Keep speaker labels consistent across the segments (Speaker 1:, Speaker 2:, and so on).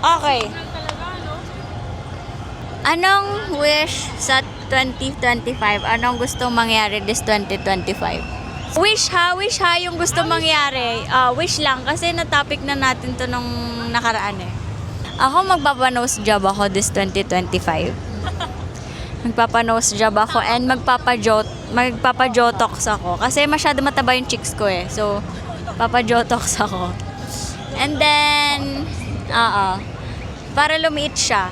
Speaker 1: Okay. Anong wish sa 2025? Anong gusto mangyari this 2025? Wish ha yung gusto mangyari. Wish lang kasi na-topic na natin to nung nakaraan eh. Ako magpapa-nose job ako this 2025. Magpapa-nose job ako and magpapa-jotox ako. Kasi masyado mataba yung cheeks ko eh. So, papa-jotox ako. And then, para lumiit siya.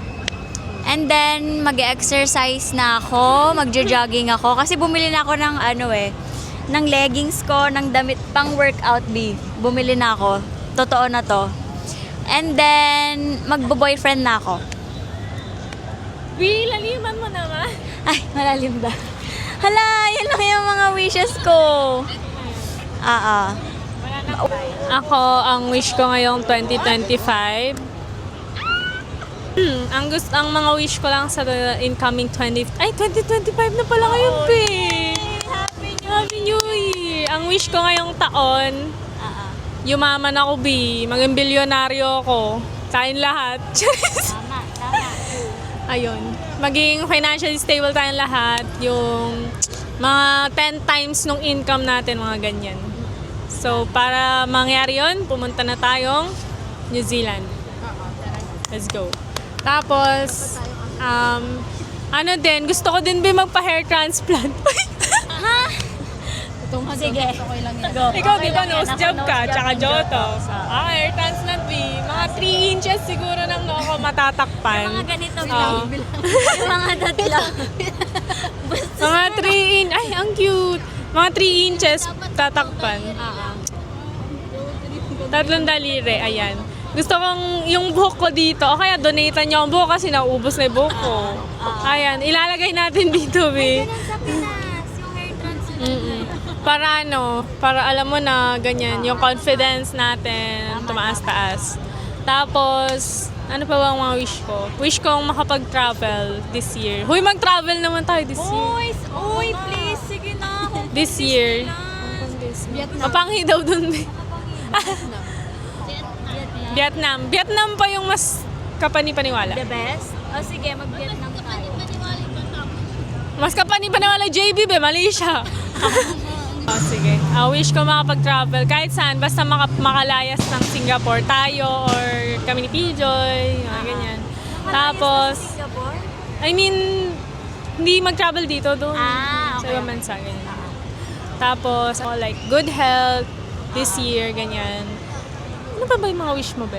Speaker 1: And then, mag-exercise na ako, magjo-jogging ako. Kasi bumili na ako ng ng leggings ko, ng damit pang workout B. Bumili na ako. Totoo na to. And then, magbo-boyfriend na ako.
Speaker 2: Laliman mo naman.
Speaker 1: Ay, malalim ba? Hala, yan lang yung mga wishes ko.
Speaker 2: Ako, ang wish ko ngayong 2025, ang mga wish ko lang sa incoming 2025 na pala ngayon, pe. Happy New Year! Ang wish ko ngayong taon, yumaman ako, bi. Maging bilyonaryo ako. Kain lahat.
Speaker 1: Tama.
Speaker 2: Ayun. Maging financially stable tayong lahat. Yung mga 10 times nung income natin, mga ganyan. So, para mangyari yun, pumunta na tayong New Zealand. Let's go. Tapos, gusto ko din magpa-hair transplant.
Speaker 1: Ha? Sige. Go.
Speaker 2: Ikaw, di ba, nose job ka, tsaka joto. Hair transplant, mga 3 inches siguro ng noo ko matatakpan.
Speaker 1: Mga ganito lang. Yung mga tatlo.
Speaker 2: Mga 3 inches, ay, ang cute. Mga 3 inches tatakpan. 3 daliri, ayan. Gusto kong yung buhok ko dito, o kaya donatean niyo ang buhok kasi nauubos na yung buhok ko. Ayan, ilalagay natin dito, be.
Speaker 1: Ganun sa Pinas, yung hair transplant.
Speaker 2: Para alam mo na ganyan, yung confidence natin, tumaas-taas. Tapos, ano pa ba ang mga wish ko? Wish kong makapag-travel this year. Huy, mag-travel naman tayo this year.
Speaker 1: Uy, please, sige na.
Speaker 2: This year. Mapanghi daw dun, be. Vietnam pa yung mas kapani-paniwala.
Speaker 1: The best? O sige, mag-Vietnam tayo.
Speaker 2: Mas kapani-paniwala JB, be. Malaysia. Sige. Wish ko makapag-travel kahit saan. Basta makalayas ng Singapore tayo or kami ni P-Joy. Ganyan. Tapos,
Speaker 1: Singapore?
Speaker 2: I mean, hindi mag-travel dito doon.
Speaker 1: Okay.
Speaker 2: Sa ibang bansa, ganyan. Tapos, like, good health this year, ganyan. Ano pa ba yung mga wish mo, be?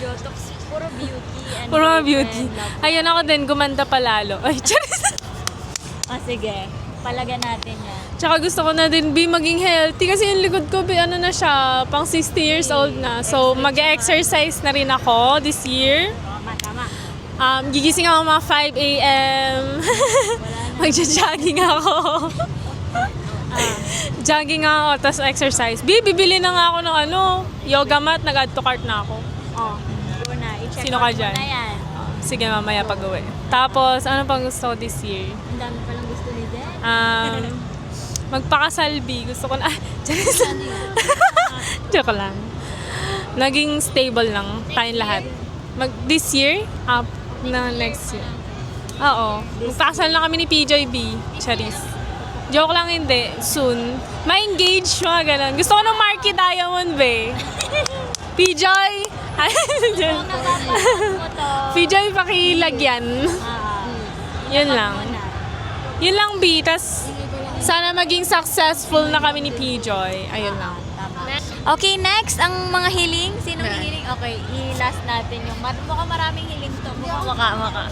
Speaker 1: Jotox, puro beauty. And
Speaker 2: Puro mga beauty.
Speaker 1: and love.
Speaker 2: Ayun ako din, gumanda palalo. Ay, charis.
Speaker 1: Sige. Palaga natin yan.
Speaker 2: Tsaka gusto ko na din, maging healthy. Kasi yung likod ko, ano na siya, pang 60 years old na. So, mag-exercise na rin ako this year.
Speaker 1: Tama.
Speaker 2: Gigising ako mga 5 a.m. Magja-jogging ako. Jogging ako, tapos exercise. Bibili na nga ako ng yoga mat, nag-add to cart na ako.
Speaker 1: Go na. I-check
Speaker 2: Sino ka
Speaker 1: out mo
Speaker 2: dyan?
Speaker 1: na yan.
Speaker 2: Sige, mamaya pag-uwi. Tapos, ano pang gusto ko this year?
Speaker 1: Ang dami palang gusto ni Jen.
Speaker 2: Magpakasalbi. Gusto ko na... Joke lang. Naging stable lang tayong lahat. This year? Next year. Oo. Magpakasal na kami ni PJB. Charis. Joke lang, hindi. Soon. Ma-engage, mga ganun. Gusto ko ng Marky Diamond, be. PJoy! PJoy, pakilagyan. Yun lang. Yun lang, B. Tas, sana maging successful na kami ni P-Joy. Ayun lang.
Speaker 1: Okay, next, ang mga hiling. Sinong hiling? Okay, i-last natin yung mukhang maraming hiling to. Mukha.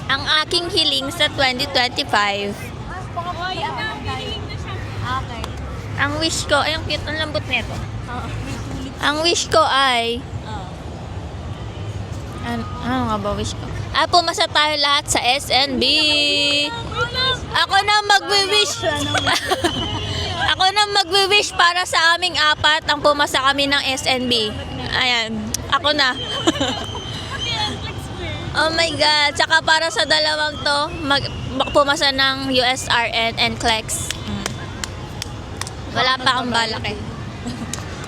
Speaker 1: Ang aking hiling sa 2025. Okay. Ang wish ko, ay, ang cute, ang lambot nito. Ang wish ko ay... Ano nga ba wish ko? Pumasa tayo lahat sa SNB. Ako na magwi-wish. Ako na magwi-wish para sa aming 4 ang pumasa kami ng SNB. Ayan, ako na. Oh my God. Tsaka para sa dalawang to, pumasa ng USRN and CLEX. Wala pa akong balak eh.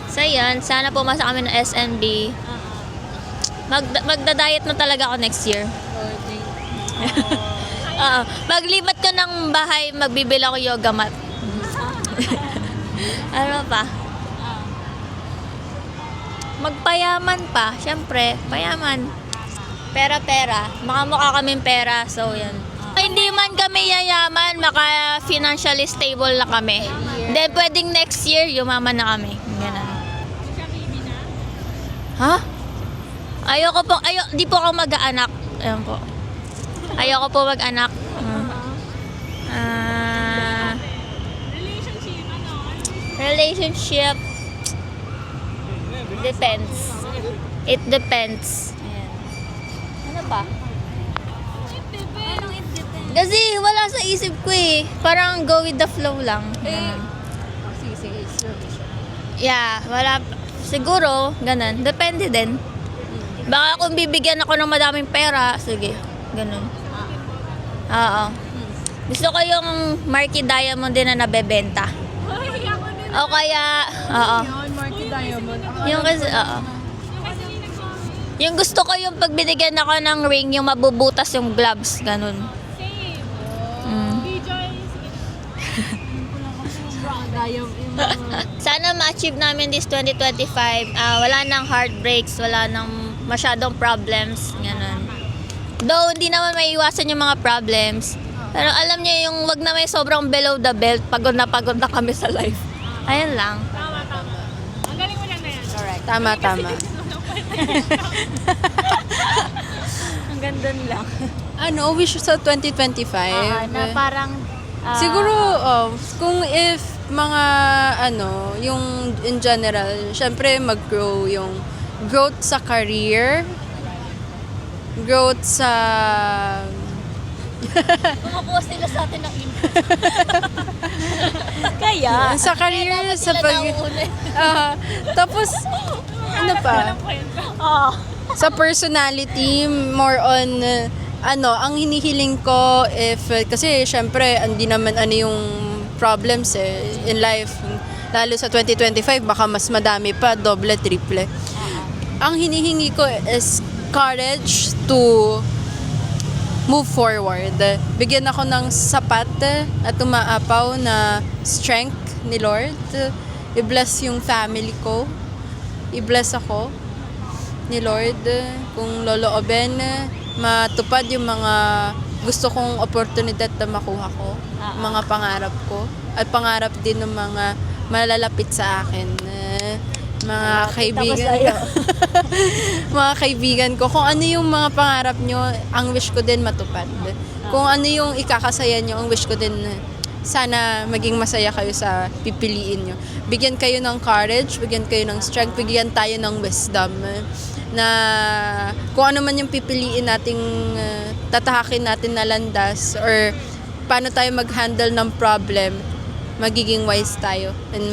Speaker 1: So yun, sana pumasa kami ng SNB. Magda-diet na talaga ako next year. Oo. Paglipat ko ng bahay, magbibili ako yoga mat. Ano pa? Magpayaman pa. Siyempre, payaman. Pera-pera. Makamukha kaming pera. So, yan. Hindi man kami yayaman, maka financially stable na kami. Then, pwedeng next year, yumaman na kami. Ganun. Ha? Di po ako mag-aanak. Ayan po. Ayoko po mag-anak. Relationship. Depends. It depends. Ayan. Ano pa? Kasi wala sa isip ko eh. Parang go with the flow lang. Yeah, wala. Siguro, ganun. Depende din. Baka kung bibigyan ako ng madaming pera, sige. Ganun. Oo. Gusto ko yung Marky Diamond din na nabebenta. O kaya, oo.
Speaker 2: Marky Diamond.
Speaker 1: Yung kasi, oo. Yung gusto ko yung pag binigyan ako ng ring, yung mabubutas yung gloves, ganun. Sana ma-achieve namin this 2025. Wala nang heartbreaks, wala nang masyadong problems, ganun. Though hindi naman maiiwasan yung mga problems. Pero alam niyo yung wag na may sobrang below the belt, pagod na kami sa life. Ayun lang.
Speaker 2: Tama. Ang galing mo lang na yan.
Speaker 1: Correct.
Speaker 3: Tama.
Speaker 1: Ang ganda lang.
Speaker 3: Ano, wish sa 2025?
Speaker 1: Na parang
Speaker 3: Siguro, kung if mga, yung in general, syempre mag-grow yung growth sa career, growth sa...
Speaker 1: kumukuha sila sa atin ng input. Kaya,
Speaker 3: sa career, sa pag... tapos, ano pa? Sa personality, more on, ang hinihiling ko if, kasi syempre, hindi naman yung problems in life. Lalo sa 2025, baka mas madami pa, doble, triple. Ang hinihingi ko is courage to move forward. Bigyan ako ng sapat at umaapaw na strength ni Lord. I-bless yung family ko. I-bless ako ni Lord. Kung loloobin, matupad yung mga gusto kong oportunidad na makuha ko. Mga pangarap ko. At pangarap din ng mga malalapit sa akin. Mga kaibigan. Mga kaibigan ko. Kung ano yung mga pangarap nyo, ang wish ko din matupad. Kung ano yung ikakasaya nyo, ang wish ko din sana maging masaya kayo sa pipiliin nyo. Bigyan kayo ng courage, bigyan kayo ng strength, bigyan tayo ng wisdom na kung ano man yung pipiliin nating tatahakin natin na landas or paano tayo mag-handle ng problem, magiging wise tayo and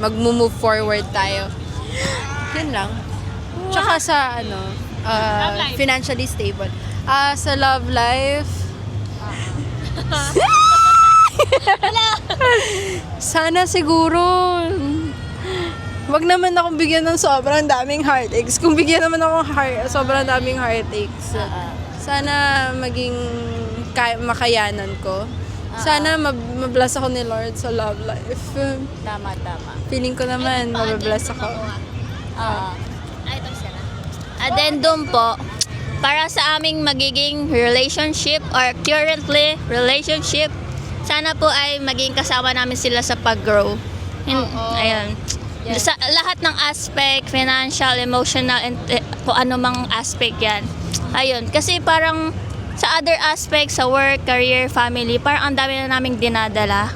Speaker 3: mag-move forward tayo. Yun lang. Tsaka sa financially stable. Sa love life, sana siguro wag naman akong bigyan ng sobrang daming heartaches. Kung bigyan naman ako sobrang daming heartaches, sana maging makayanan ko. Sana mabless ako ni Lord sa love life.
Speaker 1: Tama.
Speaker 3: Feeling ko naman mabless ako.
Speaker 1: Ito sila. Addendum po, para sa aming magiging relationship or currently relationship, sana po ay maging kasama namin sila sa pag-grow. Ayun.
Speaker 3: Yes.
Speaker 1: Sa lahat ng aspect, financial, emotional, and kung ano mang aspect yan. Ayun. Kasi parang sa other aspects, sa work, career, family, parang ang dami na naming dinadala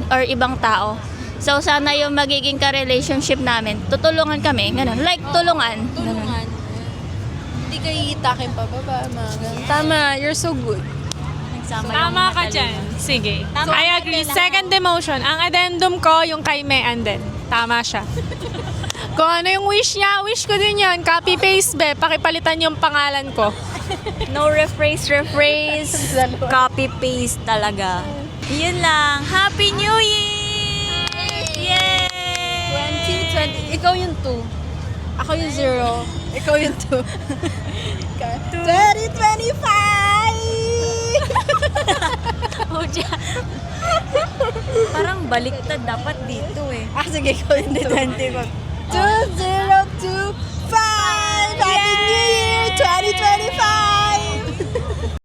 Speaker 1: or ibang tao. So, sana yung magiging ka-relationship namin, tutulungan kami. Ganun. Like, tulungan.
Speaker 3: Tulungan. Hindi kayo itakin pababa, mga ganun. Tama, you're so good.
Speaker 2: Tama ka dyan. Sige.
Speaker 1: Tama
Speaker 2: I
Speaker 1: ka
Speaker 2: agree.
Speaker 1: kailangan.
Speaker 2: Second demotion. Ang addendum ko, yung kay Mean din. Tama siya. Kung ano yung wish niya, wish ko din yun. Copy-paste, be. Pakipalitan yung pangalan ko.
Speaker 1: No rephrase. Copy-paste talaga. Yun lang. Happy New Year! Yay!
Speaker 3: 2020. Ikaw yung 2. Ako yung 0. Ikaw yung 2. 2025!
Speaker 1: Oh, dyan. Parang baliktad dapat dito eh.
Speaker 3: Sige, ikaw yung 20. 202